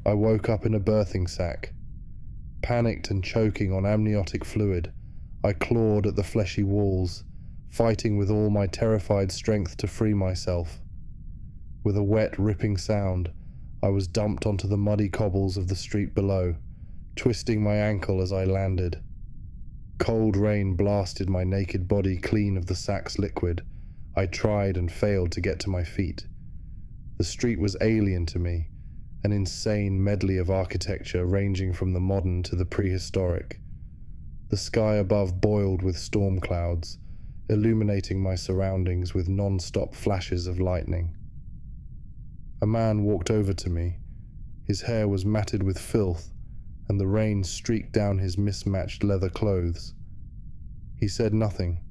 I woke up in a birthing sack. Panicked and choking on amniotic fluid, I clawed at the fleshy walls, fighting with all my terrified strength to free myself. With a wet, ripping sound, I was dumped onto the muddy cobbles of the street below, twisting my ankle as I landed. Cold rain blasted my naked body clean of the sack's liquid. I tried and failed to get to my feet. The street was alien to me, an insane medley of architecture ranging from the modern to the prehistoric. The sky above boiled with storm clouds, illuminating my surroundings with non-stop flashes of lightning. A man walked over to me. His hair was matted with filth, and the rain streaked down his mismatched leather clothes. He said nothing,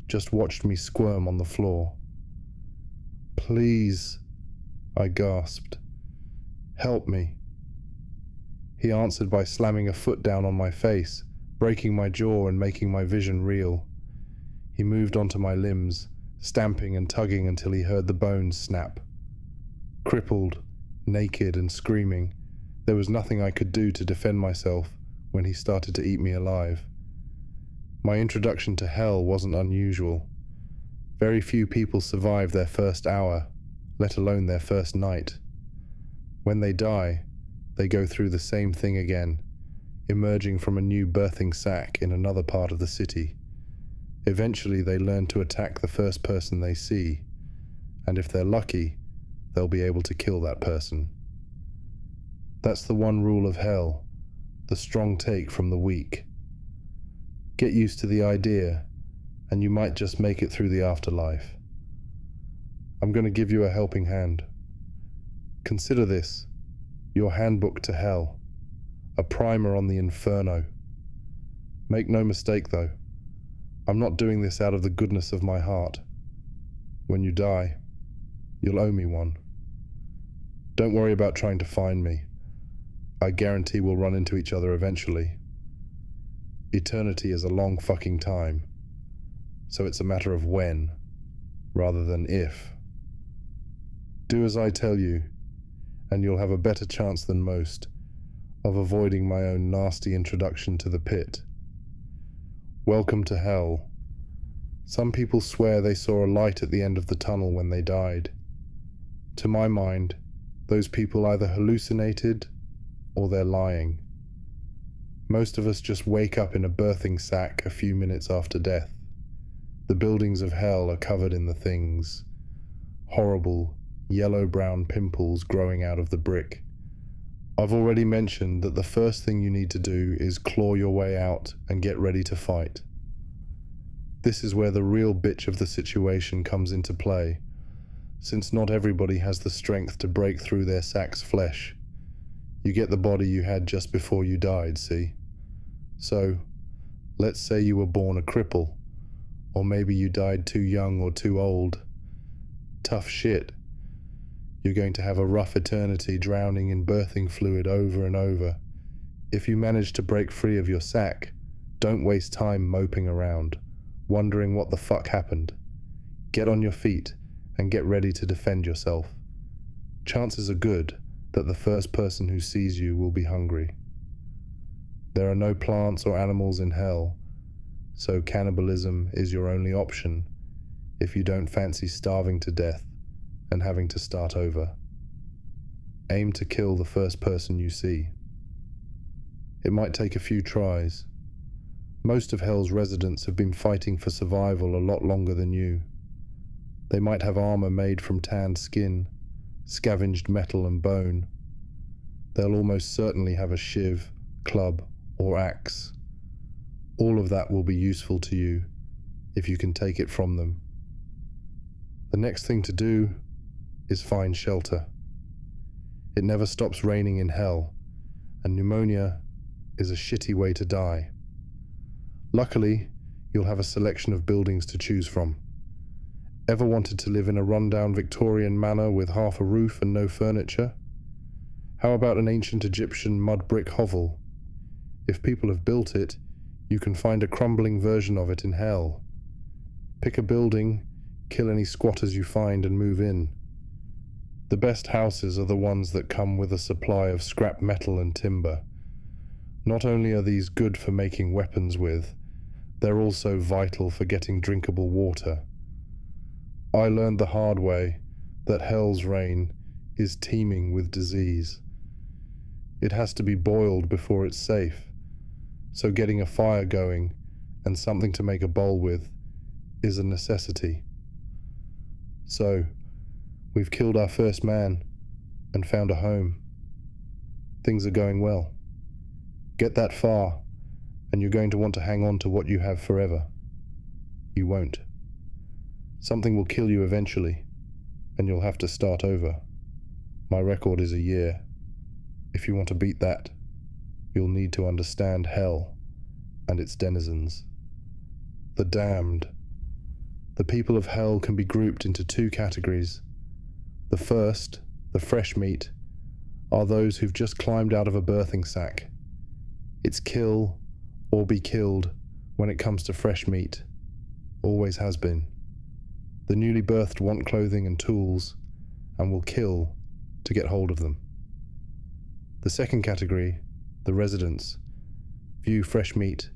just watched me squirm on the floor. "Please," I gasped. "Help me." He answered by slamming a foot down on my face, breaking my jaw and making my vision reel. He moved onto my limbs, stamping and tugging until he heard the bones snap. Crippled, naked and screaming, there was nothing I could do to defend myself when he started to eat me alive. My introduction to hell wasn't unusual. Very few people survive their first hour, let alone their first night. When they die, they go through the same thing again, emerging from a new birthing sack in another part of the city. Eventually they learn to attack the first person they see, and if they're lucky, they'll be able to kill that person. That's the one rule of hell, the strong take from the weak. Get used to the idea, and you might just make it through the afterlife. I'm going to give you a helping hand. Consider this, your handbook to hell, a primer on the inferno. Make no mistake though, I'm not doing this out of the goodness of my heart. When you die, you'll owe me one. Don't worry about trying to find me. I guarantee we'll run into each other eventually. Eternity is a long fucking time, so it's a matter of when, rather than if. Do as I tell you, and you'll have a better chance than most of avoiding my own nasty introduction to the pit. Welcome to hell. Some people swear they saw a light at the end of the tunnel when they died. To my mind, those people either hallucinated or they're lying. Most of us just wake up in a birthing sack a few minutes after death. The buildings of hell are covered in the things. Horrible, yellow-brown pimples growing out of the brick. I've already mentioned that the first thing you need to do is claw your way out and get ready to fight. This is where the real bitch of the situation comes into play, since not everybody has the strength to break through their sack's flesh. You get the body you had just before you died, see? So, let's say you were born a cripple, or maybe you died too young or too old. Tough shit. You're going to have a rough eternity drowning in birthing fluid over and over. If you manage to break free of your sack, don't waste time moping around, wondering what the fuck happened. Get on your feet and get ready to defend yourself. Chances are good that the first person who sees you will be hungry. There are no plants or animals in hell, so cannibalism is your only option if you don't fancy starving to death and having to start over. Aim to kill the first person you see. It might take a few tries. Most of hell's residents have been fighting for survival a lot longer than you. They might have armor made from tanned skin, scavenged metal and bone. They'll almost certainly have a shiv, club, or axe. All of that will be useful to you if you can take it from them. The next thing to do is find shelter. It never stops raining in hell, and pneumonia is a shitty way to die. Luckily, you'll have a selection of buildings to choose from. Ever wanted to live in a rundown Victorian manor with half a roof and no furniture? How about an ancient Egyptian mud brick hovel? If people have built it, you can find a crumbling version of it in hell. Pick a building, kill any squatters you find and move in. The best houses are the ones that come with a supply of scrap metal and timber. Not only are these good for making weapons with, they're also vital for getting drinkable water. I learned the hard way that Hell's Rain is teeming with disease. It has to be boiled before it's safe, so getting a fire going and something to make a bowl with is a necessity. So, we've killed our first man and found a home. Things are going well. Get that far, and you're going to want to hang on to what you have forever. You won't. Something will kill you eventually, and you'll have to start over. My record is a year. If you want to beat that, you'll need to understand hell and its denizens. The damned. The people of hell can be grouped into two categories. The first, the fresh meat, are those who've just climbed out of a birthing sack. It's kill or be killed when it comes to fresh meat. Always has been. The newly birthed want clothing and tools, and will kill to get hold of them. The second category, the residents, view fresh meat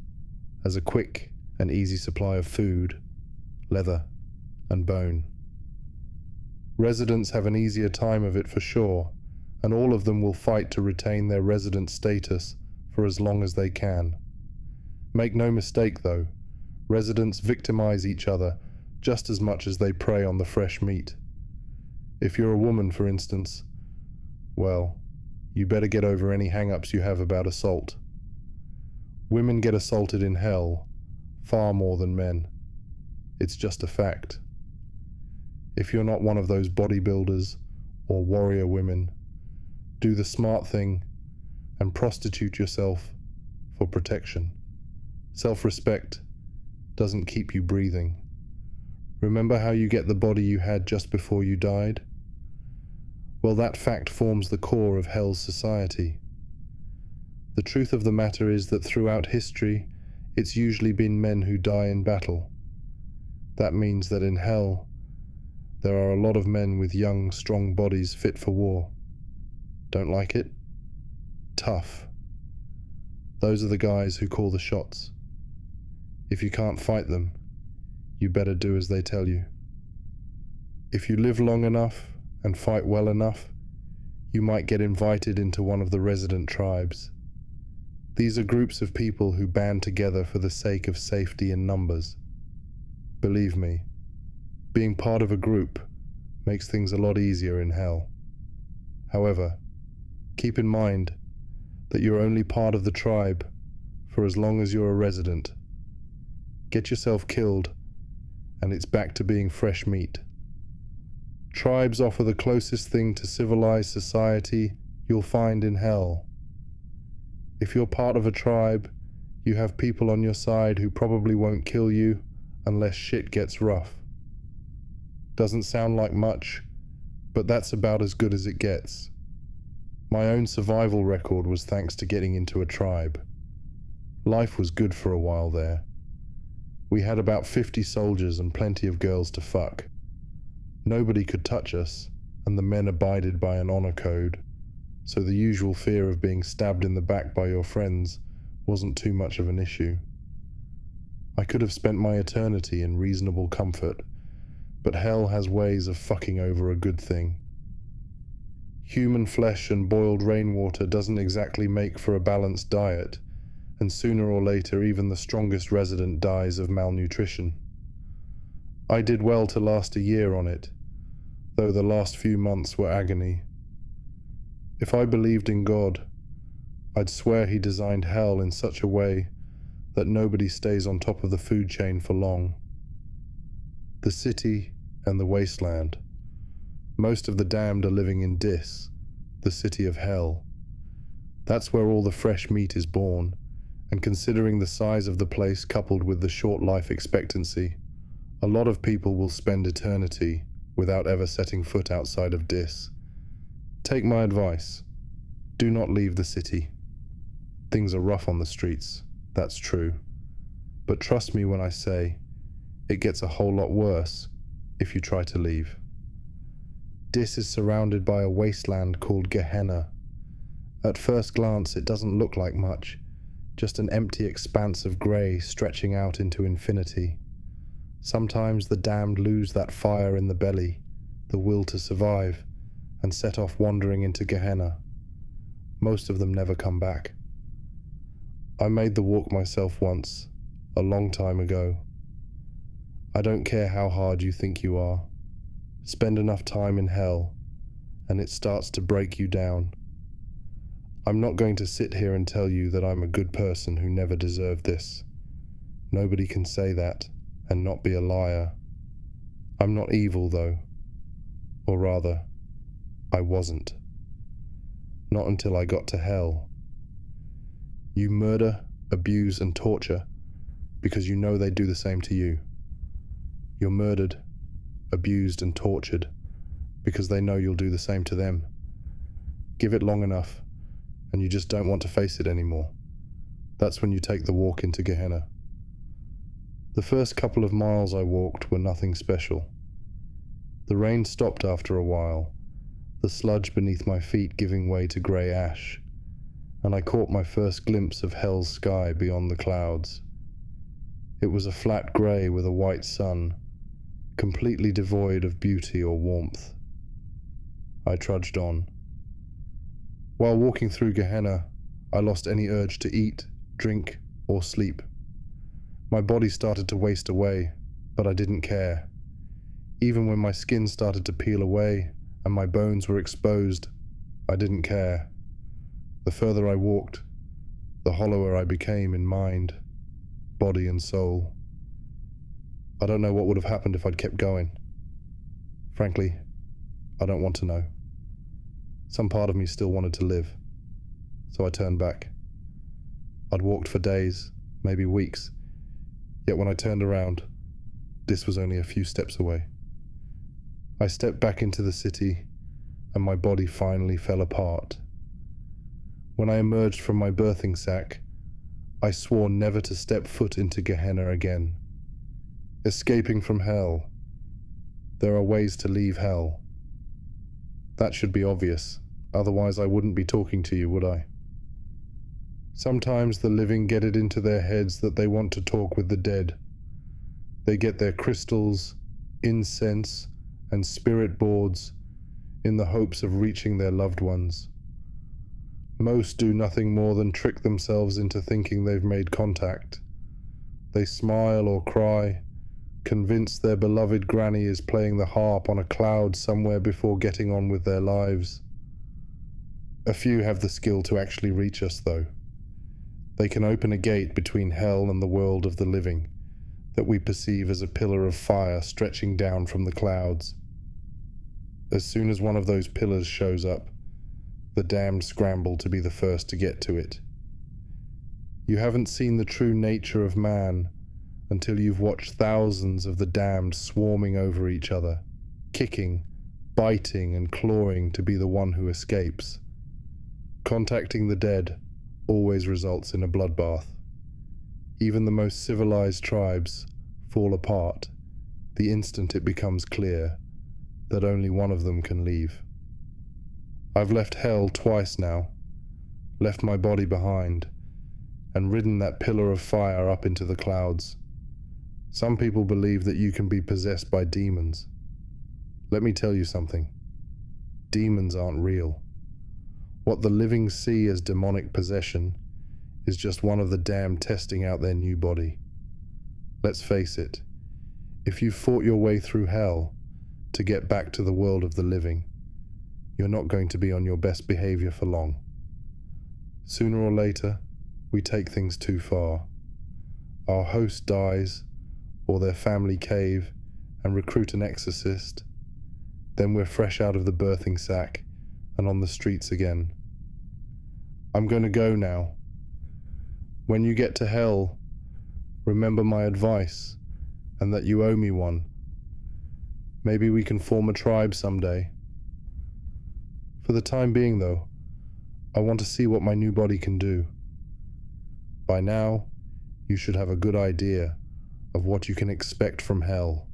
as a quick and easy supply of food, leather, and bone. Residents have an easier time of it for sure, and all of them will fight to retain their resident status for as long as they can. Make no mistake though, residents victimize each other just as much as they prey on the fresh meat. If you're a woman, for instance, well, you better get over any hang-ups you have about assault. Women get assaulted in hell far more than men. It's just a fact. If you're not one of those bodybuilders or warrior women, do the smart thing and prostitute yourself for protection. Self-respect doesn't keep you breathing. Remember how you get the body you had just before you died? Well, that fact forms the core of hell's society. The truth of the matter is that throughout history, it's usually been men who die in battle. That means that in hell, there are a lot of men with young, strong bodies fit for war. Don't like it? Tough. Those are the guys who call the shots. If you can't fight them, you better do as they tell you. If you live long enough and fight well enough, you might get invited into one of the resident tribes. These are groups of people who band together for the sake of safety in numbers. Believe me, being part of a group makes things a lot easier in hell. However, keep in mind that you're only part of the tribe for as long as you're a resident. Get yourself killed, and it's back to being fresh meat. Tribes offer the closest thing to civilized society you'll find in hell. If you're part of a tribe, you have people on your side who probably won't kill you unless shit gets rough. Doesn't sound like much, but that's about as good as it gets. My own survival record was thanks to getting into a tribe. Life was good for a while there. We had about 50 soldiers and plenty of girls to fuck. Nobody could touch us, and the men abided by an honor code, so the usual fear of being stabbed in the back by your friends wasn't too much of an issue. I could have spent my eternity in reasonable comfort, but hell has ways of fucking over a good thing. Human flesh and boiled rainwater doesn't exactly make for a balanced diet, and sooner or later even the strongest resident dies of malnutrition. I did well to last a year on it, though the last few months were agony. If I believed in God, I'd swear he designed hell in such a way that nobody stays on top of the food chain for long. The city and the wasteland. Most of the damned are living in Dis, the city of hell. That's where all the fresh meat is born, and considering the size of the place coupled with the short life expectancy, a lot of people will spend eternity without ever setting foot outside of Dis. Take my advice. Do not leave the city. Things are rough on the streets, that's true. But trust me when I say, it gets a whole lot worse if you try to leave. Dis is surrounded by a wasteland called Gehenna. At first glance, it doesn't look like much, just an empty expanse of grey stretching out into infinity. Sometimes the damned lose that fire in the belly, the will to survive, and set off wandering into Gehenna. Most of them never come back. I made the walk myself once, a long time ago. I don't care how hard you think you are. Spend enough time in hell, and it starts to break you down. I'm not going to sit here and tell you that I'm a good person who never deserved this. Nobody can say that and not be a liar. I'm not evil, though. Or rather, I wasn't. Not until I got to hell. You murder, abuse, and torture because you know they do the same to you. You're murdered, abused, and tortured because they know you'll do the same to them. Give it long enough, and you just don't want to face it anymore. That's when you take the walk into Gehenna. The first couple of miles I walked were nothing special. The rain stopped after a while, the sludge beneath my feet giving way to grey ash, and I caught my first glimpse of hell's sky beyond the clouds. It was a flat grey with a white sun, completely devoid of beauty or warmth. I trudged on. While walking through Gehenna, I lost any urge to eat, drink, or sleep. My body started to waste away, but I didn't care. Even when my skin started to peel away and my bones were exposed, I didn't care. The further I walked, the hollower I became in mind, body and soul. I don't know what would have happened if I'd kept going. Frankly, I don't want to know. Some part of me still wanted to live, so I turned back. I'd walked for days, maybe weeks, yet when I turned around, this was only a few steps away. I stepped back into the city, and my body finally fell apart. When I emerged from my birthing sack, I swore never to step foot into Gehenna again. Escaping from hell. There are ways to leave hell. That should be obvious, otherwise I wouldn't be talking to you, would I? Sometimes the living get it into their heads that they want to talk with the dead. They get their crystals, incense, and spirit boards in the hopes of reaching their loved ones. Most do nothing more than trick themselves into thinking they've made contact. They smile or cry, convinced their beloved granny is playing the harp on a cloud somewhere before getting on with their lives. A few have the skill to actually reach us, though. They can open a gate between hell and the world of the living that we perceive as a pillar of fire stretching down from the clouds. As soon as one of those pillars shows up, the damned scramble to be the first to get to it. You haven't seen the true nature of man until you've watched thousands of the damned swarming over each other, kicking, biting, and clawing to be the one who escapes. Contacting the dead always results in a bloodbath. Even the most civilized tribes fall apart the instant it becomes clear that only one of them can leave. I've left hell twice now, left my body behind, and ridden that pillar of fire up into the clouds. Some people believe that you can be possessed by demons. Let me tell you something. Demons aren't real. What the living see as demonic possession is just one of the damned testing out their new body. Let's face it, if you've fought your way through hell to get back to the world of the living, you're not going to be on your best behavior for long. Sooner or later, we take things too far. Our host dies, or their family cave and recruit an exorcist. Then we're fresh out of the birthing sack and on the streets again. I'm going to go now. When you get to hell, remember my advice and that you owe me one. Maybe we can form a tribe someday. For the time being, though, I want to see what my new body can do. By now, you should have a good idea of what you can expect from hell.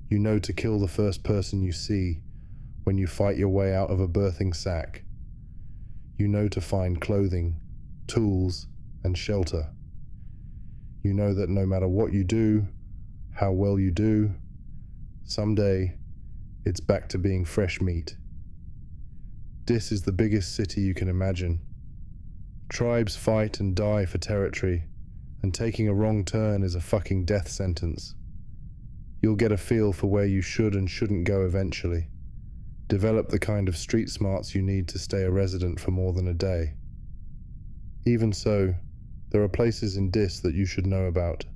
You know to kill the first person you see, when you fight your way out of a birthing sack. You know to find clothing, tools, and shelter. You know that no matter what you do, how well you do, someday it's back to being fresh meat. Dis is the biggest city you can imagine. Tribes fight and die for territory, and taking a wrong turn is a fucking death sentence. You'll get a feel for where you should and shouldn't go eventually. Develop the kind of street smarts you need to stay a resident for more than a day. Even so, there are places in Dis that you should know about.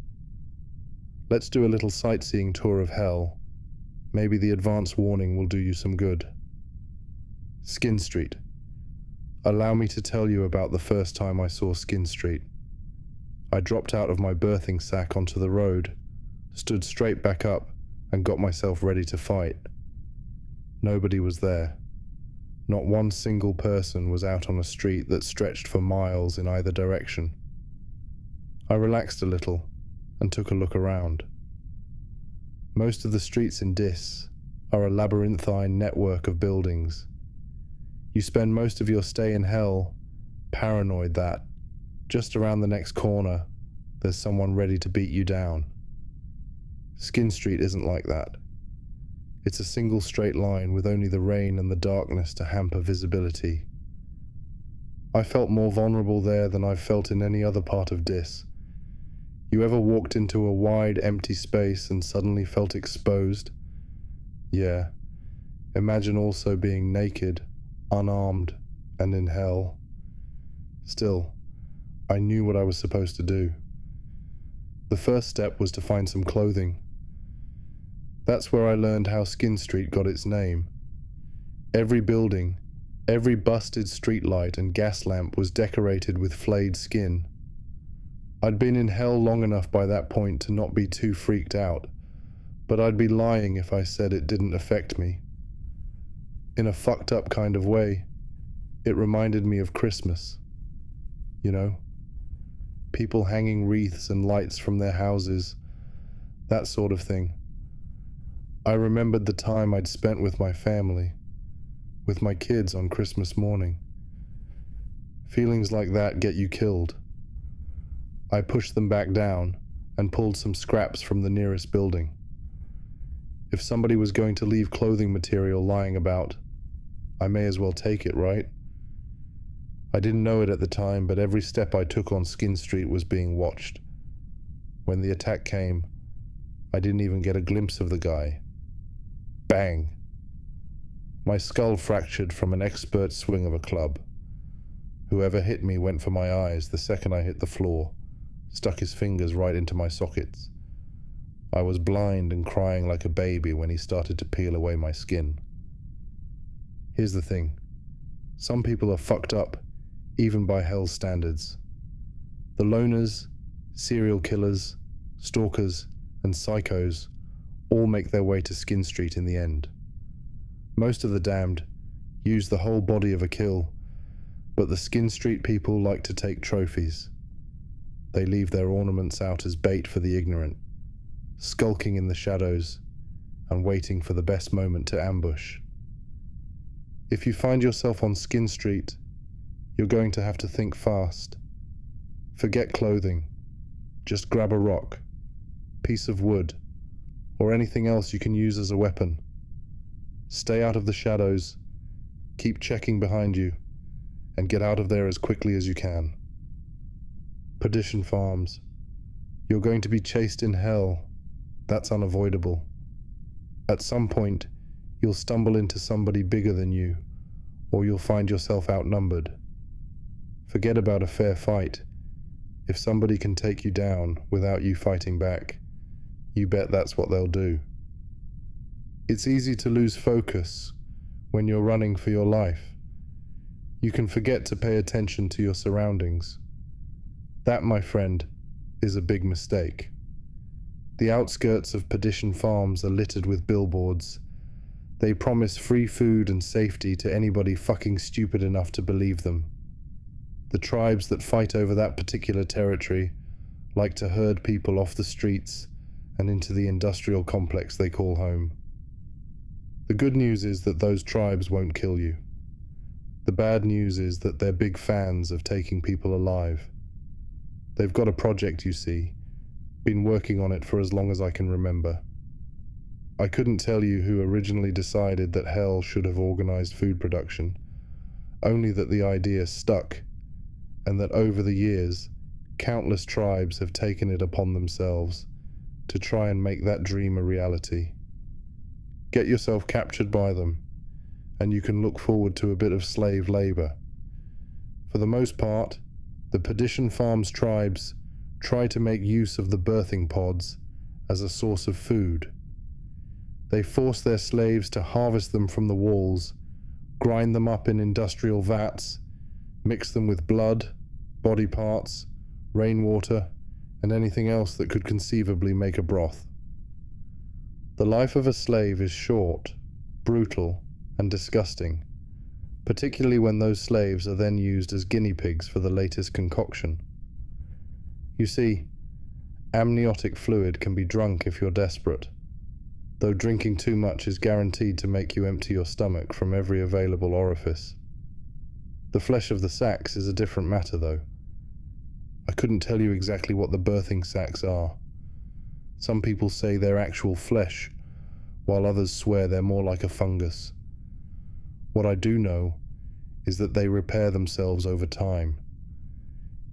Let's do a little sightseeing tour of hell. Maybe the advance warning will do you some good. Skin Street. Allow me to tell you about the first time I saw Skin Street. I dropped out of my birthing sack onto the road, stood straight back up, and got myself ready to fight. Nobody was there. Not one single person was out on a street that stretched for miles in either direction. I relaxed a little and took a look around. Most of the streets in Dis are a labyrinthine network of buildings. You spend most of your stay in hell paranoid that, just around the next corner, there's someone ready to beat you down. Skin Street isn't like that. It's a single straight line with only the rain and the darkness to hamper visibility. I felt more vulnerable there than I've felt in any other part of Dis. You ever walked into a wide, empty space and suddenly felt exposed? Yeah. Imagine also being naked, unarmed, and in hell. Still, I knew what I was supposed to do. The first step was to find some clothing. That's where I learned how Skin Street got its name. Every building, every busted streetlight and gas lamp was decorated with flayed skin. I'd been in hell long enough by that point to not be too freaked out, but I'd be lying if I said it didn't affect me. In a fucked up kind of way, it reminded me of Christmas. You know? People hanging wreaths and lights from their houses, that sort of thing. I remembered the time I'd spent with my family, with my kids on Christmas morning. Feelings like that get you killed. I pushed them back down and pulled some scraps from the nearest building. If somebody was going to leave clothing material lying about, I may as well take it, right? I didn't know it at the time, but every step I took on Skin Street was being watched. When the attack came, I didn't even get a glimpse of the guy. Bang! My skull fractured from an expert swing of a club. Whoever hit me went for my eyes the second I hit the floor, stuck his fingers right into my sockets. I was blind and crying like a baby when he started to peel away my skin. Here's the thing. Some people are fucked up, even by hell's standards. The loners, serial killers, stalkers, and psychos all make their way to Skin Street in the end. Most of the damned use the whole body of a kill, but the Skin Street people like to take trophies. They leave their ornaments out as bait for the ignorant, skulking in the shadows and waiting for the best moment to ambush. If you find yourself on Skin Street, you're going to have to think fast. Forget clothing. Just grab a rock, piece of wood, or anything else you can use as a weapon. Stay out of the shadows, keep checking behind you, and get out of there as quickly as you can. Perdition Farms. You're going to be chased in hell. That's unavoidable. At some point, you'll stumble into somebody bigger than you, or you'll find yourself outnumbered. Forget about a fair fight. If somebody can take you down without you fighting back, you bet that's what they'll do. It's easy to lose focus when you're running for your life. You can forget to pay attention to your surroundings. That, my friend, is a big mistake. The outskirts of Perdition Farms are littered with billboards. They promise free food and safety to anybody fucking stupid enough to believe them. The tribes that fight over that particular territory like to herd people off the streets and into the industrial complex they call home. The good news is that those tribes won't kill you. The bad news is that they're big fans of taking people alive. They've got a project, you see, been working on it for as long as I can remember. I couldn't tell you who originally decided that hell should have organized food production, only that the idea stuck, and that over the years, countless tribes have taken it upon themselves to try and make that dream a reality. Get yourself captured by them, and you can look forward to a bit of slave labor. For the most part, the Perdition Farms tribes try to make use of the birthing pods as a source of food. They force their slaves to harvest them from the walls, grind them up in industrial vats, mix them with blood, body parts, rainwater, and anything else that could conceivably make a broth. The life of a slave is short, brutal, and disgusting, particularly when those slaves are then used as guinea pigs for the latest concoction. You see, amniotic fluid can be drunk if you're desperate, though drinking too much is guaranteed to make you empty your stomach from every available orifice. The flesh of the sacs is a different matter, though. I couldn't tell you exactly what the birthing sacs are. Some people say they're actual flesh, while others swear they're more like a fungus. What I do know is that they repair themselves over time.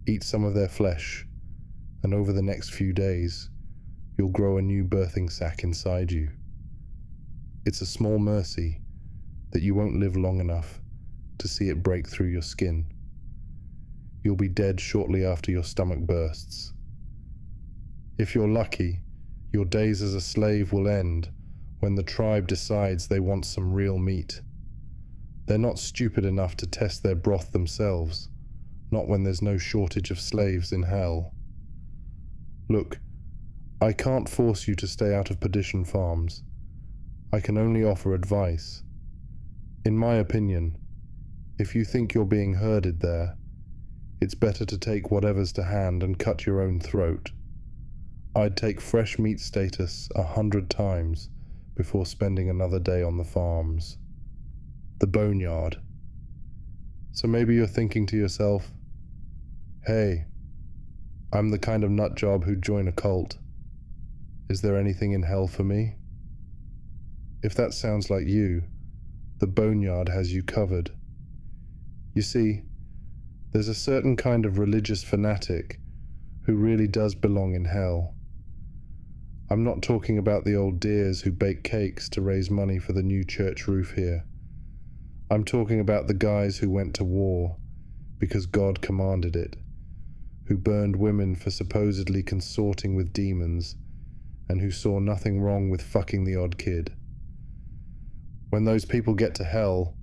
Eat some of their flesh, and over the next few days, you'll grow a new birthing sac inside you. It's a small mercy that you won't live long enough to see it break through your skin. You'll be dead shortly after your stomach bursts. If you're lucky, your days as a slave will end when the tribe decides they want some real meat. They're not stupid enough to test their broth themselves, not when there's no shortage of slaves in hell. Look, I can't force you to stay out of Perdition Farms. I can only offer advice. In my opinion, if you think you're being herded there, it's better to take whatever's to hand and cut your own throat. I'd take fresh meat status 100 times before spending another day on the farms. The boneyard. So maybe you're thinking to yourself, hey, I'm the kind of nut job who'd join a cult. Is there anything in hell for me? If that sounds like you, the boneyard has you covered. You see, there's a certain kind of religious fanatic who really does belong in hell. I'm not talking about the old dears who bake cakes to raise money for the new church roof here. I'm talking about the guys who went to war because God commanded it, who burned women for supposedly consorting with demons, and who saw nothing wrong with fucking the odd kid. When those people get to hell,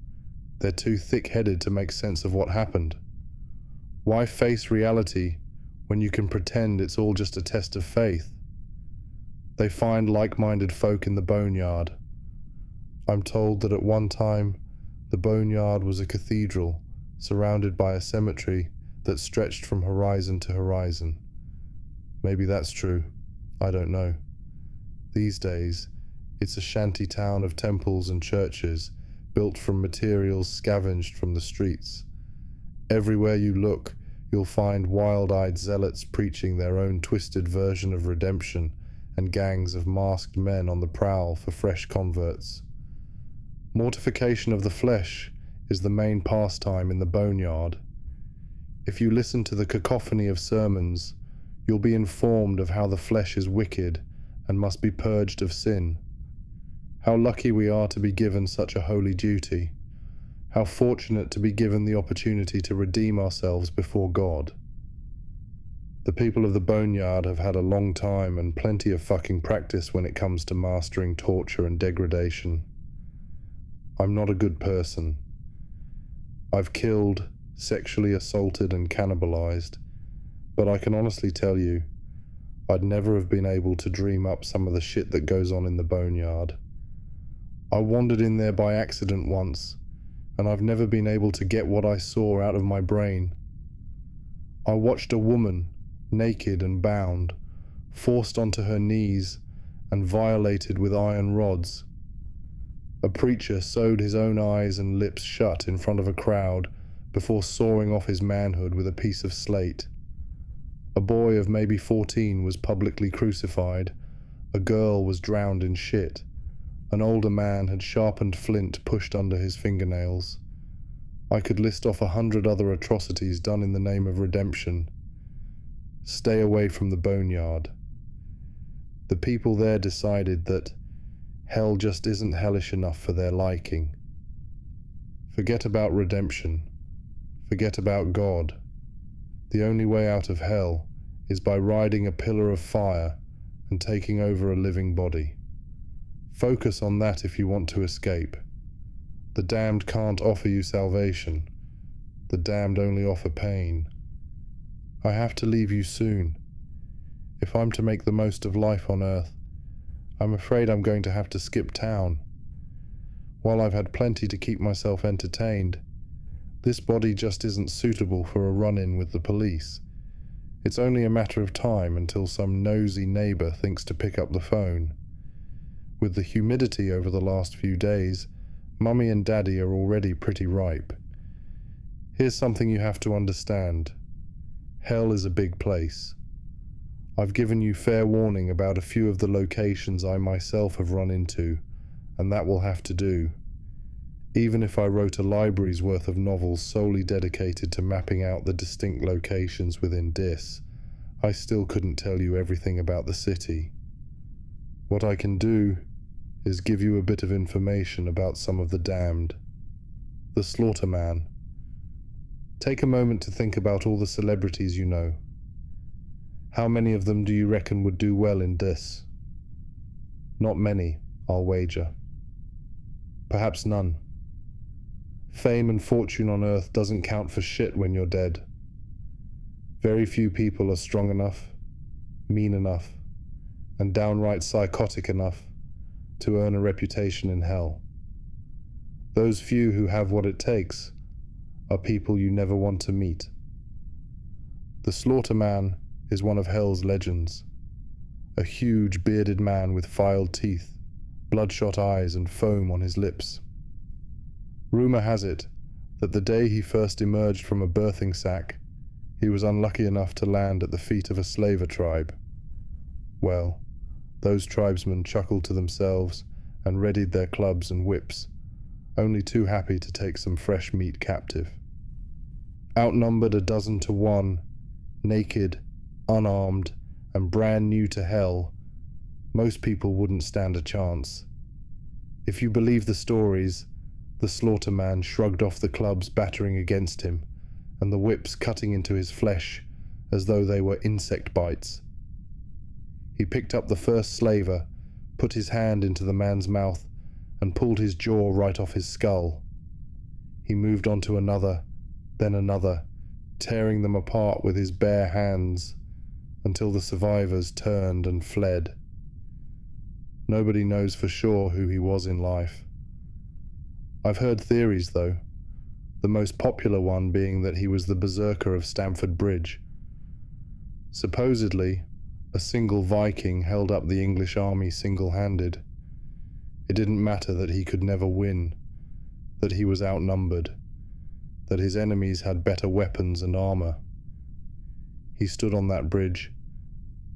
they're too thick-headed to make sense of what happened. Why face reality when you can pretend it's all just a test of faith? They find like-minded folk in the boneyard. I'm told that at one time, the boneyard was a cathedral surrounded by a cemetery that stretched from horizon to horizon. Maybe that's true. I don't know. These days, it's a shanty town of temples and churches built from materials scavenged from the streets. Everywhere you look, you'll find wild-eyed zealots preaching their own twisted version of redemption and gangs of masked men on the prowl for fresh converts. Mortification of the flesh is the main pastime in the boneyard. If you listen to the cacophony of sermons, you'll be informed of how the flesh is wicked and must be purged of sin. How lucky we are to be given such a holy duty. How fortunate to be given the opportunity to redeem ourselves before God. The people of the boneyard have had a long time and plenty of fucking practice when it comes to mastering torture and degradation. I'm not a good person. I've killed, sexually assaulted and cannibalized, but I can honestly tell you, I'd never have been able to dream up some of the shit that goes on in the boneyard. I wandered in there by accident once, and I've never been able to get what I saw out of my brain. I watched a woman, naked and bound, forced onto her knees and violated with iron rods. A preacher sewed his own eyes and lips shut in front of a crowd before sawing off his manhood with a piece of slate. A boy of maybe 14 was publicly crucified. A girl was drowned in shit. An older man had sharpened flint pushed under his fingernails. I could list off 100 other atrocities done in the name of redemption. Stay away from the boneyard. The people there decided that hell just isn't hellish enough for their liking. Forget about redemption. Forget about God. The only way out of hell is by riding a pillar of fire and taking over a living body. Focus on that if you want to escape. The damned can't offer you salvation. The damned only offer pain. I have to leave you soon. If I'm to make the most of life on earth, I'm afraid I'm going to have to skip town. While I've had plenty to keep myself entertained, this body just isn't suitable for a run-in with the police. It's only a matter of time until some nosy neighbor thinks to pick up the phone. With the humidity over the last few days, Mummy and Daddy are already pretty ripe. Here's something you have to understand. Hell is a big place. I've given you fair warning about a few of the locations I myself have run into, and that will have to do. Even if I wrote a library's worth of novels solely dedicated to mapping out the distinct locations within Dis, I still couldn't tell you everything about the city. What I can do is give you a bit of information about some of the damned. The Slaughterman. Take a moment to think about all the celebrities you know. How many of them do you reckon would do well in Dis? Not many, I'll wager. Perhaps none. Fame and fortune on earth doesn't count for shit when you're dead. Very few people are strong enough, mean enough, and downright psychotic enough to earn a reputation in hell. Those few who have what it takes are people you never want to meet. The Slaughterman is one of hell's legends. A huge bearded man with filed teeth, bloodshot eyes and foam on his lips. Rumor has it that the day he first emerged from a birthing sack, he was unlucky enough to land at the feet of a slaver tribe. Well, those tribesmen chuckled to themselves and readied their clubs and whips, only too happy to take some fresh meat captive. Outnumbered 12 to 1, naked, unarmed, and brand new to hell, most people wouldn't stand a chance. If you believe the stories, the Slaughterman shrugged off the clubs battering against him, and the whips cutting into his flesh as though they were insect bites. He picked up the first slaver, put his hand into the man's mouth, and pulled his jaw right off his skull. He moved on to another, then another, tearing them apart with his bare hands, until the survivors turned and fled. Nobody knows for sure who he was in life. I've heard theories, though, the most popular one being that he was the berserker of Stamford Bridge. Supposedly, a single Viking held up the English army single-handed. It didn't matter that he could never win, that he was outnumbered, that his enemies had better weapons and armor. He stood on that bridge,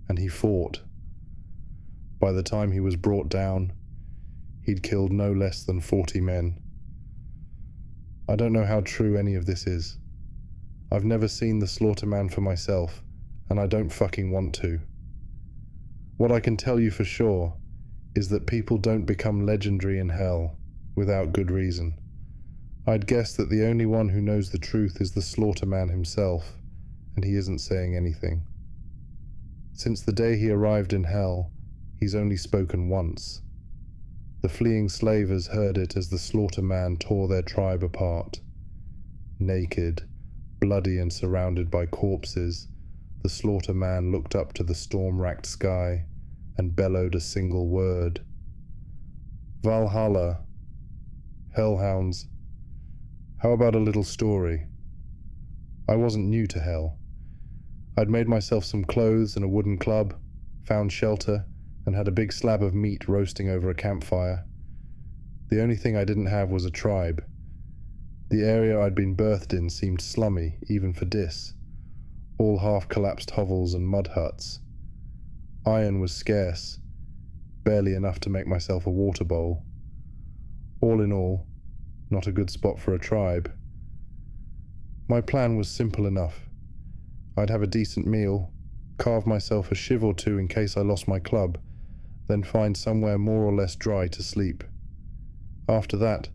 and he fought. By the time he was brought down, he'd killed no less than 40 men. I don't know how true any of this is. I've never seen the Slaughterman for myself, and I don't fucking want to. What I can tell you for sure is that people don't become legendary in hell without good reason. I'd guess that the only one who knows the truth is the Slaughterman himself, and he isn't saying anything. Since the day he arrived in hell, he's only spoken once. The fleeing slavers heard it as the Slaughterman tore their tribe apart. Naked, bloody and surrounded by corpses, the Slaughterman looked up to the storm-racked sky and bellowed a single word. Valhalla. Hellhounds. How about a little story? I wasn't new to hell. I'd made myself some clothes and a wooden club, found shelter, and had a big slab of meat roasting over a campfire. The only thing I didn't have was a tribe. The area I'd been birthed in seemed slummy, even for Dis, all half-collapsed hovels and mud huts. Iron was scarce, barely enough to make myself a water bowl. All in all, not a good spot for a tribe. My plan was simple enough. I'd have a decent meal, carve myself a shiv or two in case I lost my club, then find somewhere more or less dry to sleep. After that,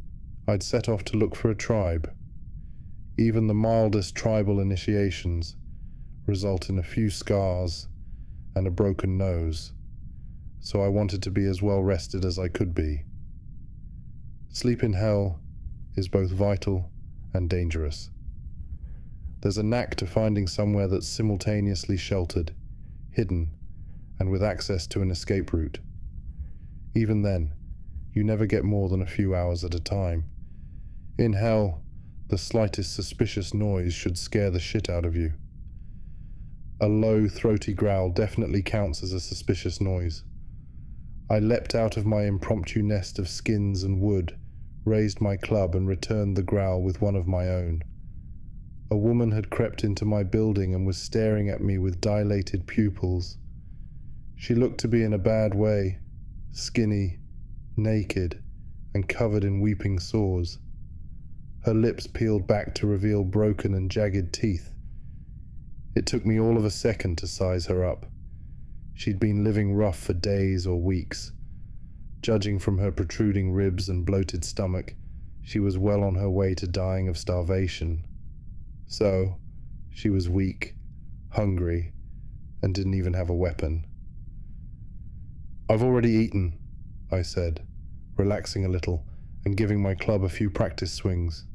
I'd set off to look for a tribe. Even the mildest tribal initiations result in a few scars and a broken nose, so I wanted to be as well rested as I could be. Sleep in hell is both vital and dangerous. There's a knack to finding somewhere that's simultaneously sheltered, hidden, and with access to an escape route. Even then, you never get more than a few hours at a time. In hell, the slightest suspicious noise should scare the shit out of you. A low, throaty growl definitely counts as a suspicious noise. I leapt out of my impromptu nest of skins and wood, raised my club and returned the growl with one of my own. A woman had crept into my building and was staring at me with dilated pupils. She looked to be in a bad way, skinny, naked, and covered in weeping sores. Her lips peeled back to reveal broken and jagged teeth. It took me all of a second to size her up. She'd been living rough for days or weeks. Judging from her protruding ribs and bloated stomach, she was well on her way to dying of starvation. So, she was weak, hungry, and didn't even have a weapon. "I've already eaten," I said, relaxing a little and giving my club a few practice swings.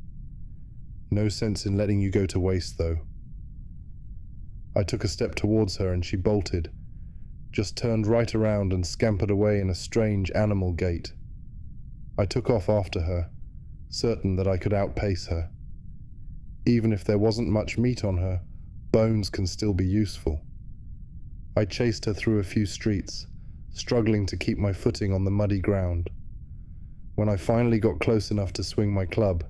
"No sense in letting you go to waste, though." I took a step towards her and she bolted, just turned right around and scampered away in a strange animal gait. I took off after her, certain that I could outpace her. Even if there wasn't much meat on her, bones can still be useful. I chased her through a few streets, struggling to keep my footing on the muddy ground. When I finally got close enough to swing my club,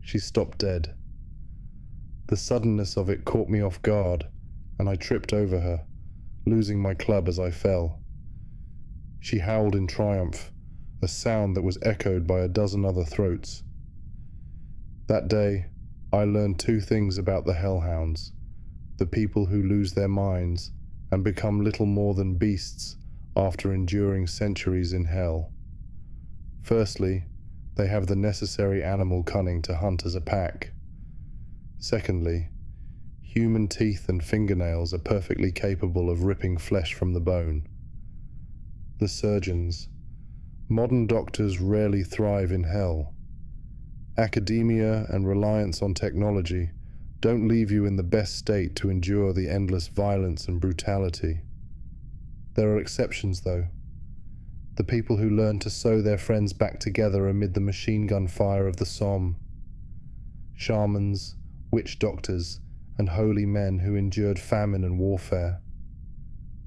she stopped dead. The suddenness of it caught me off guard, and I tripped over her, losing my club as I fell. She howled in triumph, a sound that was echoed by a dozen other throats. That day, I learned two things about the hellhounds: the people who lose their minds and become little more than beasts after enduring centuries in hell. Firstly, they have the necessary animal cunning to hunt as a pack. Secondly, human teeth and fingernails are perfectly capable of ripping flesh from the bone. The surgeons. Modern doctors rarely thrive in hell. Academia and reliance on technology don't leave you in the best state to endure the endless violence and brutality. There are exceptions, though. The people who learn to sew their friends back together amid the machine gun fire of the Somme. Shamans, witch doctors, and holy men who endured famine and warfare.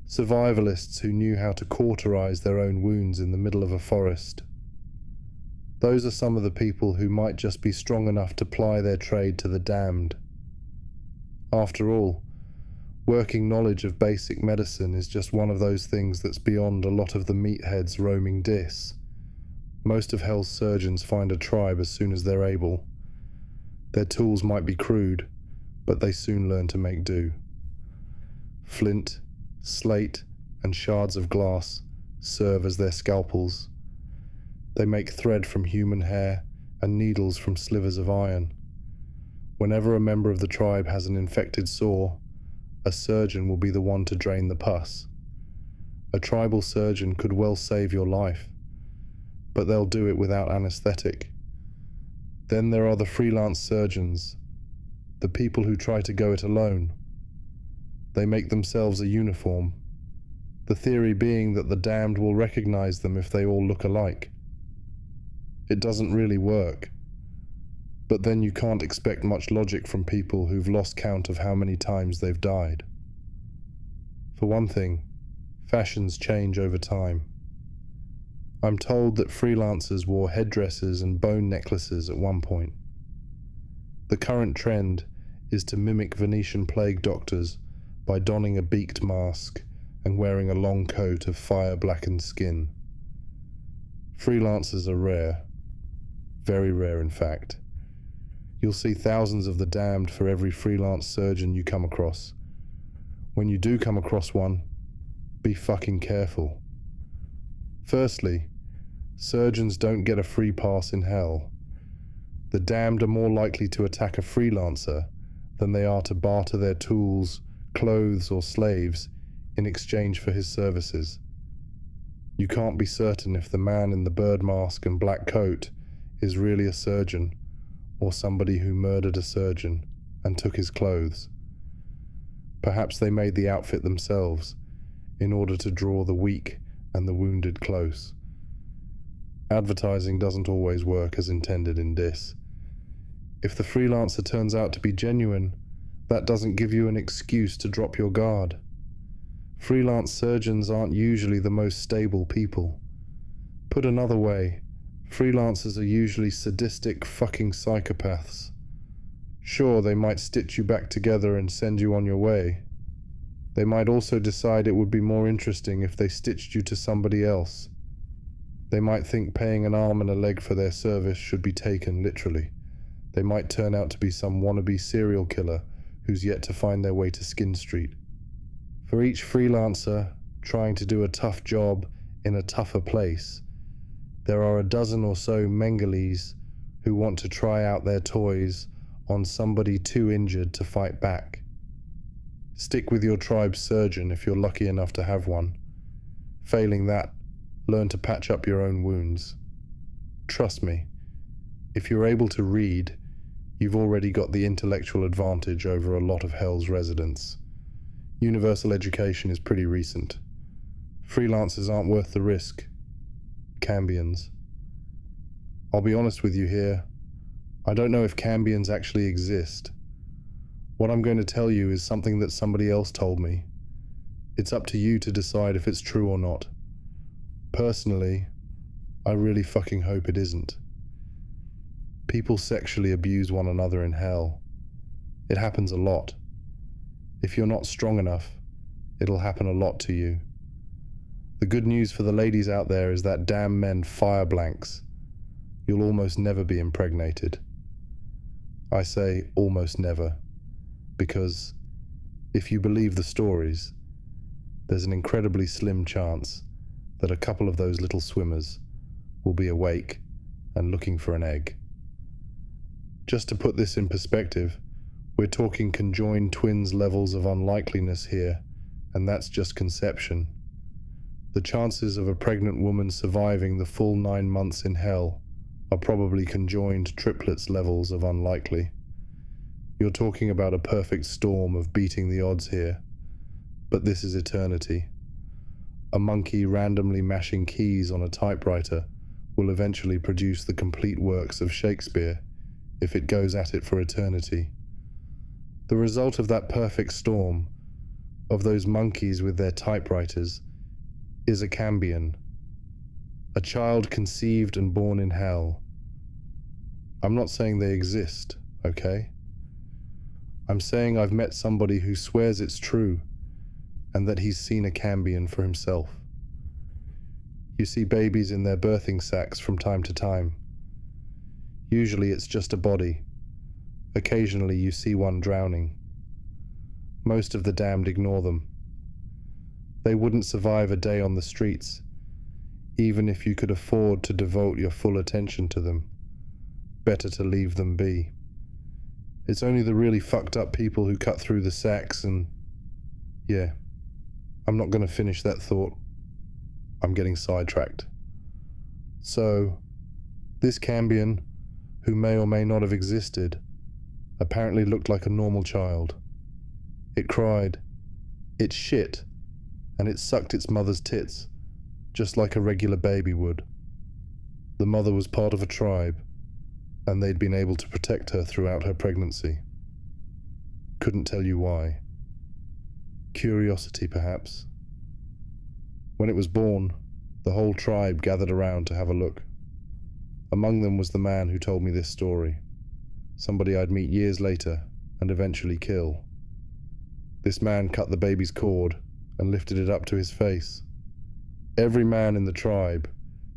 Survivalists who knew how to cauterize their own wounds in the middle of a forest. Those are some of the people who might just be strong enough to ply their trade to the damned. After all, working knowledge of basic medicine is just one of those things that's beyond a lot of the meatheads roaming Dis. Most of hell's surgeons find a tribe as soon as they're able. Their tools might be crude, but they soon learn to make do. Flint, slate, and shards of glass serve as their scalpels. They make thread from human hair and needles from slivers of iron. Whenever a member of the tribe has an infected sore, a surgeon will be the one to drain the pus. A tribal surgeon could well save your life, but they'll do it without anesthetic. Then there are the freelance surgeons, the people who try to go it alone. They make themselves a uniform, the theory being that the damned will recognize them if they all look alike. It doesn't really work, but then you can't expect much logic from people who've lost count of how many times they've died. For one thing, fashions change over time. I'm told that freelancers wore headdresses and bone necklaces at one point. The current trend is to mimic Venetian plague doctors by donning a beaked mask and wearing a long coat of fire-blackened skin. Freelancers are rare. Very rare, in fact. You'll see thousands of the damned for every freelance surgeon you come across. When you do come across one, be fucking careful. Firstly, surgeons don't get a free pass in hell. The damned are more likely to attack a freelancer than they are to barter their tools, clothes, or slaves in exchange for his services. You can't be certain if the man in the bird mask and black coat is really a surgeon or somebody who murdered a surgeon and took his clothes. Perhaps they made the outfit themselves in order to draw the weak and the wounded close. Advertising doesn't always work as intended in this. If the freelancer turns out to be genuine, that doesn't give you an excuse to drop your guard. Freelance surgeons aren't usually the most stable people. Put another way, freelancers are usually sadistic fucking psychopaths. Sure, they might stitch you back together and send you on your way. They might also decide it would be more interesting if they stitched you to somebody else. They might think paying an arm and a leg for their service should be taken literally. They might turn out to be some wannabe serial killer who's yet to find their way to Skin Street. For each freelancer trying to do a tough job in a tougher place, there are a dozen or so Mengeles who want to try out their toys on somebody too injured to fight back. Stick with your tribe's surgeon if you're lucky enough to have one. Failing that, learn to patch up your own wounds. Trust me, if you're able to read, you've already got the intellectual advantage over a lot of Hell's residents. Universal education is pretty recent. Freelancers aren't worth the risk. Cambions. I'll be honest with you here. I don't know if Cambions actually exist. What I'm going to tell you is something that somebody else told me. It's up to you to decide if it's true or not. Personally, I really fucking hope it isn't. People sexually abuse one another in hell. It happens a lot. If you're not strong enough, it'll happen a lot to you. The good news for the ladies out there is that damn men fire blanks. You'll almost never be impregnated. I say almost never, because if you believe the stories, there's an incredibly slim chance that a couple of those little swimmers will be awake and looking for an egg. Just to put this in perspective, we're talking conjoined twins levels of unlikeliness here, and that's just conception. The chances of a pregnant woman surviving the full 9 months in hell are probably conjoined triplets levels of unlikely. You're talking about a perfect storm of beating the odds here, but this is eternity. A monkey randomly mashing keys on a typewriter will eventually produce the complete works of Shakespeare if it goes at it for eternity. The result of that perfect storm, of those monkeys with their typewriters, is a cambion, a child conceived and born in hell. I'm not saying they exist, okay? I'm saying I've met somebody who swears it's true and that he's seen a cambion for himself. You see babies in their birthing sacks from time to time. Usually it's just a body. Occasionally you see one drowning. Most of the damned ignore them. They wouldn't survive a day on the streets, even if you could afford to devote your full attention to them. Better to leave them be. It's only the really fucked up people who cut through the sacks and... yeah, I'm not going to finish that thought. I'm getting sidetracked. So, this cambion, who may or may not have existed, apparently looked like a normal child. It cried, it shit, and it sucked its mother's tits, just like a regular baby would. The mother was part of a tribe, and they'd been able to protect her throughout her pregnancy. Couldn't tell you why. Curiosity, perhaps. When it was born, The whole tribe gathered around to have a look. Among them was the man who told me this story, somebody I'd meet years later and eventually kill. This man cut the baby's cord and lifted it up to his face. Every man in the tribe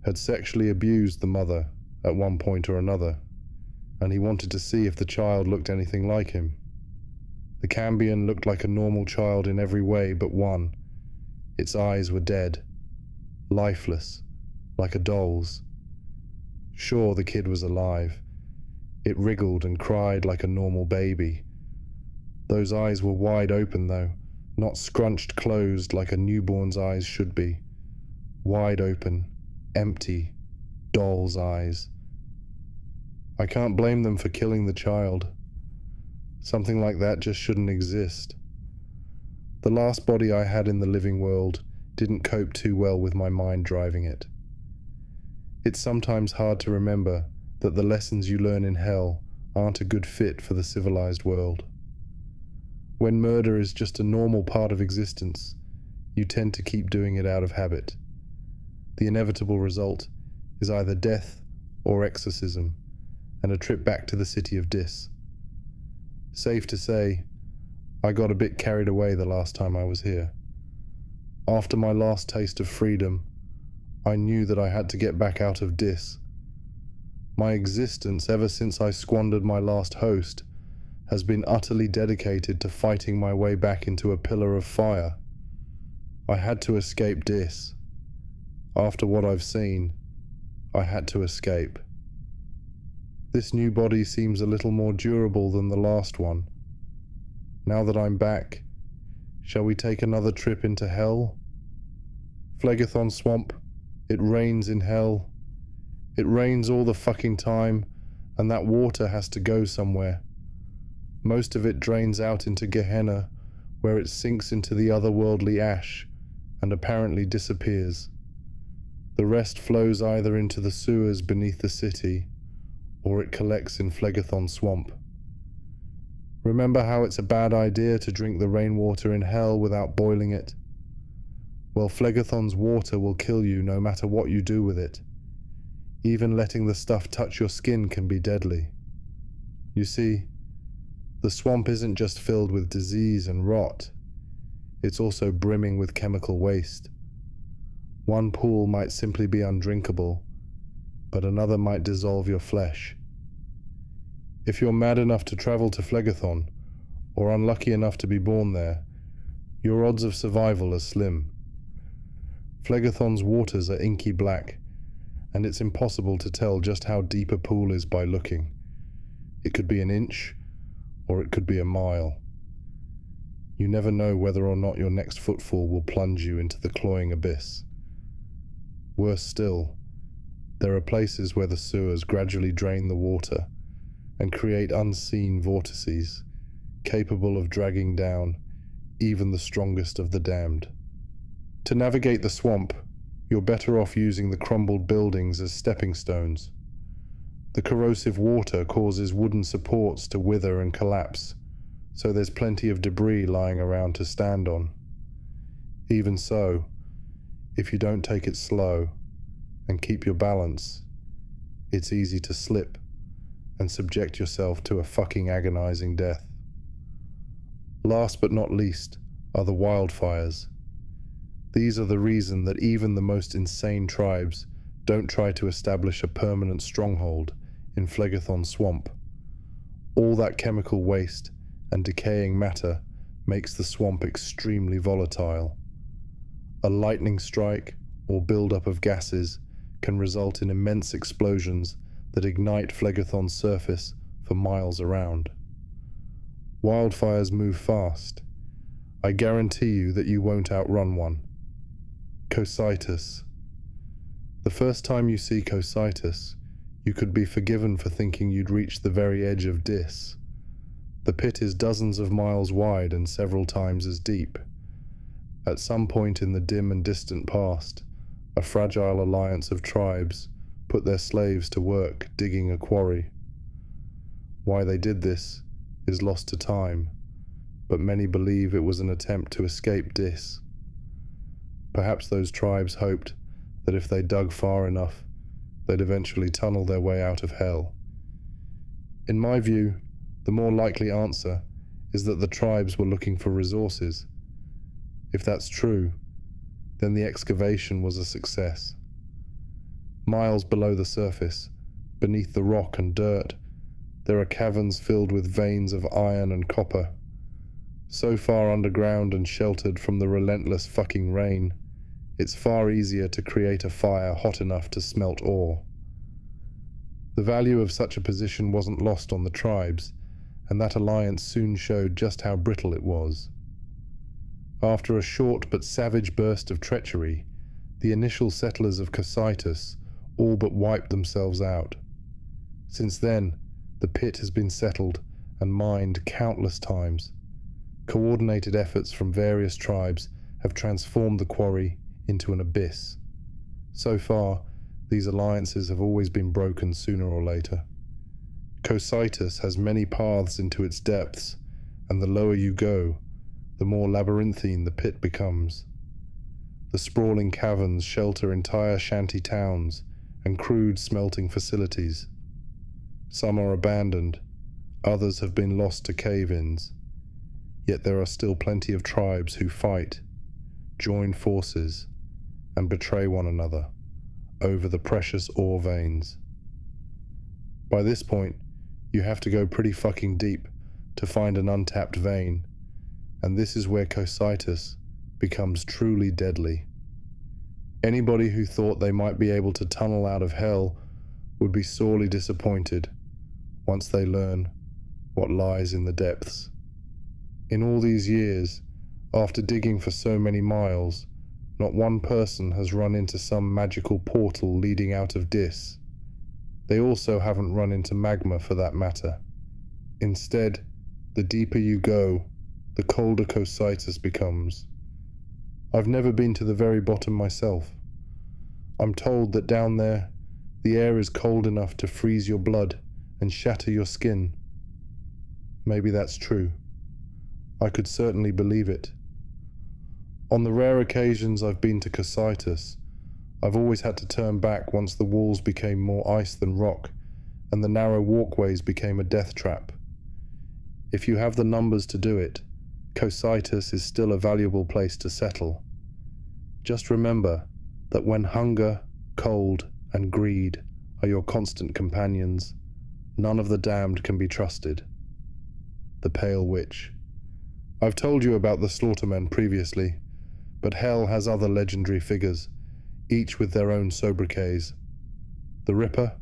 had sexually abused the mother at one point or another, and he wanted to see if the child looked anything like him. The Cambion looked like a normal child in every way but one. Its eyes were dead, lifeless, like a doll's. Sure, the kid was alive. It wriggled and cried like a normal baby. Those eyes were wide open though, not scrunched closed like a newborn's eyes should be. Wide open, empty, doll's eyes. I can't blame them for killing the child. Something like that just shouldn't exist. The last body I had in the living world didn't cope too well with my mind driving it. It's sometimes hard to remember that the lessons you learn in hell aren't a good fit for the civilized world. When murder is just a normal part of existence, you tend to keep doing it out of habit. The inevitable result is either death or exorcism, and a trip back to the city of Dis. Safe to say, I got a bit carried away the last time I was here. After my last taste of freedom, I knew that I had to get back out of Dis. My existence ever since I squandered my last host has been utterly dedicated to fighting my way back into a pillar of fire. I had to escape Dis. After what I've seen, I had to escape. This new body seems a little more durable than the last one. Now that I'm back, shall we take another trip into hell? Phlegethon Swamp, it rains in hell. It rains all the fucking time, and that water has to go somewhere. Most of it drains out into Gehenna, where it sinks into the otherworldly ash, and apparently disappears. The rest flows either into the sewers beneath the city, or it collects in Phlegethon Swamp. Remember how it's a bad idea to drink the rainwater in hell without boiling it? Well, Phlegethon's water will kill you no matter what you do with it. Even letting the stuff touch your skin can be deadly. You see, the swamp isn't just filled with disease and rot, it's also brimming with chemical waste. One pool might simply be undrinkable, but another might dissolve your flesh. If you're mad enough to travel to Phlegethon, or unlucky enough to be born there, your odds of survival are slim. Phlegethon's waters are inky black, and it's impossible to tell just how deep a pool is by looking. It could be an inch, or it could be a mile. You never know whether or not your next footfall will plunge you into the cloying abyss. Worse still, there are places where the sewers gradually drain the water and create unseen vortices, capable of dragging down even the strongest of the damned. To navigate the swamp, you're better off using the crumbled buildings as stepping stones. The corrosive water causes wooden supports to wither and collapse, so there's plenty of debris lying around to stand on. Even so, if you don't take it slow and keep your balance, it's easy to slip and subject yourself to a fucking agonizing death. Last but not least are the wildfires. These are the reason that even the most insane tribes don't try to establish a permanent stronghold in Phlegethon Swamp. All that chemical waste and decaying matter makes the swamp extremely volatile. A lightning strike or buildup of gases can result in immense explosions that ignite Phlegethon's surface for miles around. Wildfires move fast. I guarantee you that you won't outrun one. Cocytus. The first time you see Cocytus, you could be forgiven for thinking you'd reached the very edge of Dis. The pit is dozens of miles wide and several times as deep. At some point in the dim and distant past, a fragile alliance of tribes put their slaves to work digging a quarry. Why they did this is lost to time, but many believe it was an attempt to escape Dis. Perhaps those tribes hoped that if they dug far enough, they'd eventually tunnel their way out of hell. In my view, the more likely answer is that the tribes were looking for resources. If that's true, then the excavation was a success. Miles below the surface, beneath the rock and dirt, there are caverns filled with veins of iron and copper. So far underground and sheltered from the relentless fucking rain, it's far easier to create a fire hot enough to smelt ore. The value of such a position wasn't lost on the tribes, and that alliance soon showed just how brittle it was. After a short but savage burst of treachery, the initial settlers of Cocytus all but wiped themselves out. Since then, the pit has been settled and mined countless times. Coordinated efforts from various tribes have transformed the quarry into an abyss. So far, these alliances have always been broken sooner or later. Cocytus has many paths into its depths, and the lower you go, the more labyrinthine the pit becomes. The sprawling caverns shelter entire shanty towns and crude smelting facilities. Some are abandoned, others have been lost to cave-ins. Yet there are still plenty of tribes who fight, join forces, and betray one another over the precious ore veins. By this point, you have to go pretty fucking deep to find an untapped vein, and this is where Cocytus becomes truly deadly. Anybody who thought they might be able to tunnel out of hell would be sorely disappointed once they learn what lies in the depths. In all these years, after digging for so many miles, not one person has run into some magical portal leading out of Dis. They also haven't run into magma for that matter. Instead, the deeper you go, the colder Cocytus becomes. I've never been to the very bottom myself. I'm told that down there, the air is cold enough to freeze your blood and shatter your skin. Maybe that's true. I could certainly believe it. On the rare occasions I've been to Cocytus, I've always had to turn back once the walls became more ice than rock, and the narrow walkways became a death trap. If you have the numbers to do it, Cocytus is still a valuable place to settle. Just remember that when hunger, cold, and greed are your constant companions, none of the damned can be trusted. The Pale Witch. I've told you about the Slaughtermen previously, but hell has other legendary figures, each with their own sobriquets. The Ripper,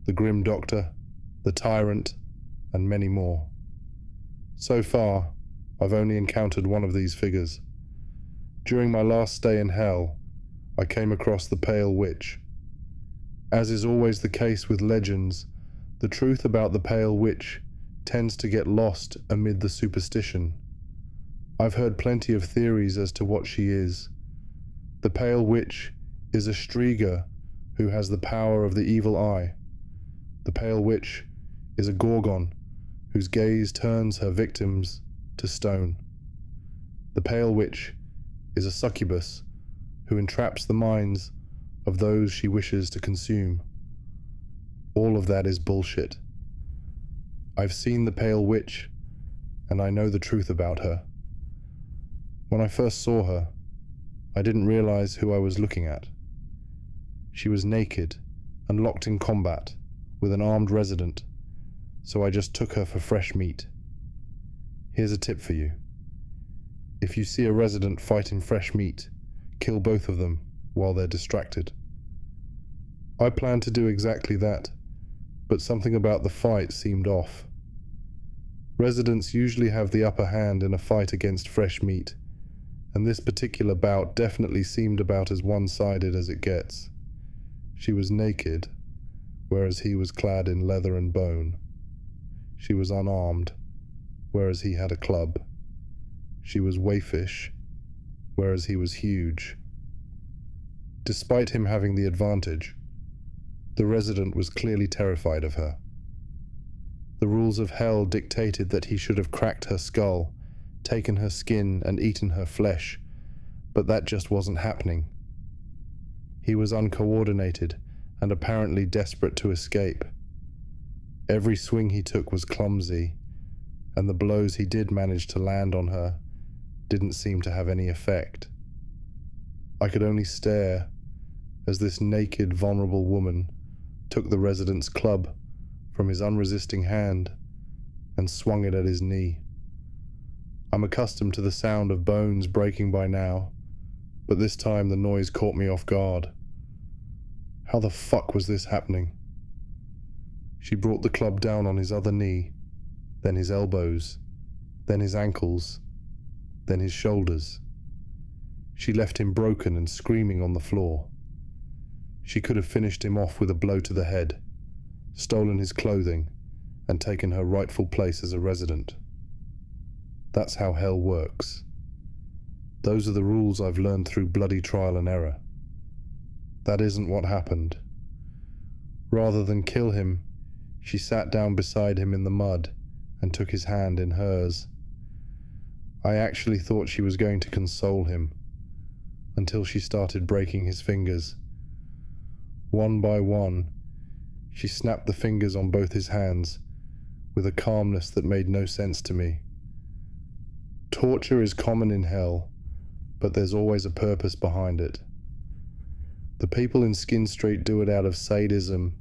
the Grim Doctor, the Tyrant, and many more. So far, I've only encountered one of these figures. During my last stay in hell, I came across the Pale Witch. As is always the case with legends, the truth about the Pale Witch tends to get lost amid the superstition. I've heard plenty of theories as to what she is. The Pale Witch is a Striga who has the power of the evil eye. The Pale Witch is a Gorgon whose gaze turns her victims to stone. The Pale Witch is a succubus who entraps the minds of those she wishes to consume. All of that is bullshit. I've seen the Pale Witch, and I know the truth about her. When I first saw her, I didn't realize who I was looking at. She was naked and locked in combat with an armed resident, so I just took her for fresh meat. Here's a tip for you. If you see a resident fighting fresh meat, kill both of them while they're distracted. I planned to do exactly that, but something about the fight seemed off. Residents usually have the upper hand in a fight against fresh meat, and this particular bout definitely seemed about as one-sided as it gets. She was naked, whereas he was clad in leather and bone. She was unarmed, whereas he had a club. She was waifish, whereas he was huge. Despite him having the advantage, the resident was clearly terrified of her. The rules of hell dictated that he should have cracked her skull, taken her skin and eaten her flesh, but that just wasn't happening. He was uncoordinated and apparently desperate to escape. Every swing he took was clumsy, and the blows he did manage to land on her didn't seem to have any effect. I could only stare as this naked, vulnerable woman took the resident's club from his unresisting hand and swung it at his knee. I'm accustomed to the sound of bones breaking by now, but this time the noise caught me off guard. How the fuck was this happening? She brought the club down on his other knee, then his elbows, then his ankles, then his shoulders. She left him broken and screaming on the floor. She could have finished him off with a blow to the head, stolen his clothing, and taken her rightful place as a resident. That's how hell works. Those are the rules I've learned through bloody trial and error. That isn't what happened. Rather than kill him, she sat down beside him in the mud and took his hand in hers. I actually thought she was going to console him, until she started breaking his fingers. One by one, she snapped the fingers on both his hands with a calmness that made no sense to me. Torture is common in hell, but there's always a purpose behind it. The people in Skin Street do it out of sadism,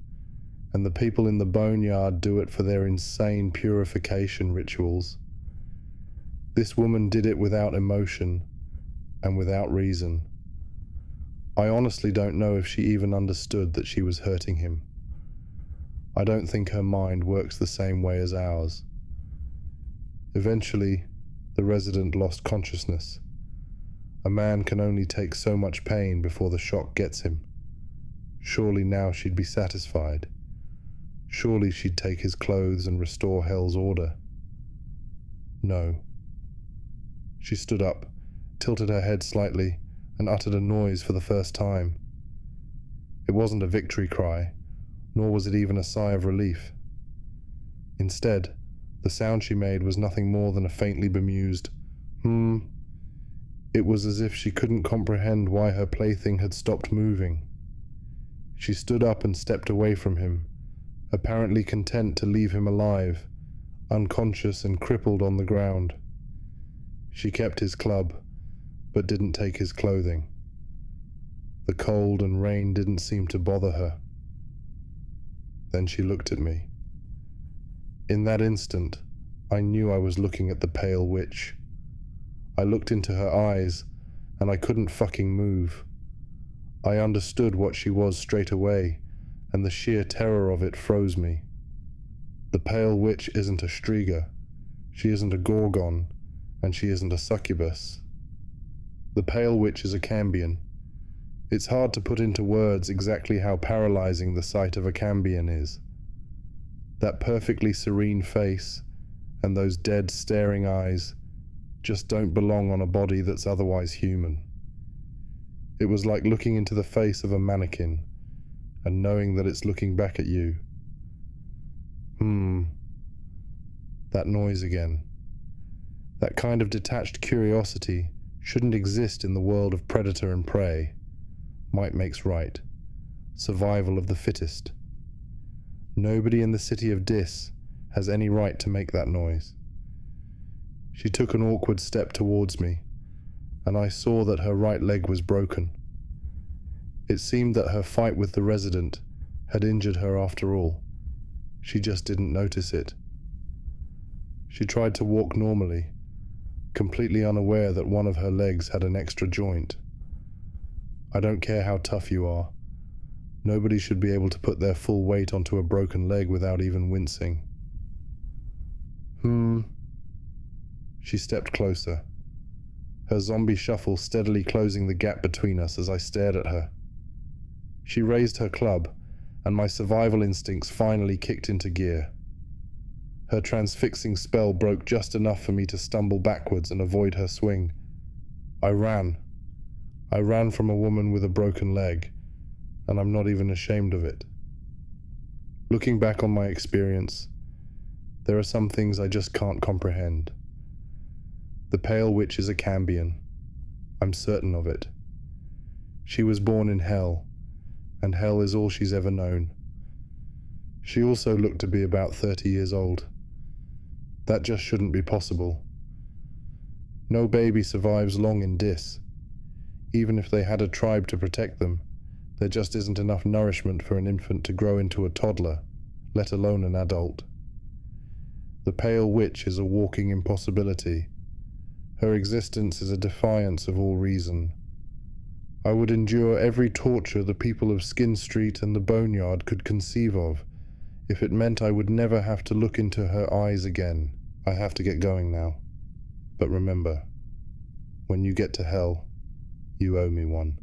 and the people in the boneyard do it for their insane purification rituals. This woman did it without emotion and without reason. I honestly don't know if she even understood that she was hurting him. I don't think her mind works the same way as ours. Eventually, the resident lost consciousness. A man can only take so much pain before the shock gets him. Surely now she'd be satisfied. Surely she'd take his clothes and restore hell's order. No. She stood up, tilted her head slightly, and uttered a noise for the first time. It wasn't a victory cry, nor was it even a sigh of relief. Instead, the sound she made was nothing more than a faintly bemused It was as if she couldn't comprehend why her plaything had stopped moving. She stood up and stepped away from him, apparently content to leave him alive, unconscious and crippled on the ground. She kept his club, but didn't take his clothing. The cold and rain didn't seem to bother her. Then she looked at me. In that instant, I knew I was looking at the pale witch. I looked into her eyes, and I couldn't fucking move. I understood what she was straight away, and the sheer terror of it froze me. The pale witch isn't a Striga, she isn't a Gorgon, and she isn't a succubus. The pale witch is a Cambion. It's hard to put into words exactly how paralyzing the sight of a Cambion is. That perfectly serene face, and those dead staring eyes, just don't belong on a body that's otherwise human. It was like looking into the face of a mannequin, and knowing that it's looking back at you. That noise again. That kind of detached curiosity shouldn't exist in the world of predator and prey. Might makes right. Survival of the fittest. Nobody in the city of Dis has any right to make that noise. She took an awkward step towards me, and I saw that her right leg was broken. It seemed that her fight with the resident had injured her after all. She just didn't notice it. She tried to walk normally, completely unaware that one of her legs had an extra joint. I don't care how tough you are. Nobody should be able to put their full weight onto a broken leg without even wincing. She stepped closer, her zombie shuffle steadily closing the gap between us as I stared at her. She raised her club, and my survival instincts finally kicked into gear. Her transfixing spell broke just enough for me to stumble backwards and avoid her swing. I ran. I ran from a woman with a broken leg, and I'm not even ashamed of it. Looking back on my experience, there are some things I just can't comprehend. The Pale Witch is a Cambion. I'm certain of it. She was born in hell, and hell is all she's ever known. She also looked to be about 30 years old. That just shouldn't be possible. No baby survives long in Dis. Even if they had a tribe to protect them, there just isn't enough nourishment for an infant to grow into a toddler, let alone an adult. The pale witch is a walking impossibility. Her existence is a defiance of all reason. I would endure every torture the people of Skin Street and the Boneyard could conceive of, if it meant I would never have to look into her eyes again. I have to get going now. But remember, when you get to hell, you owe me one.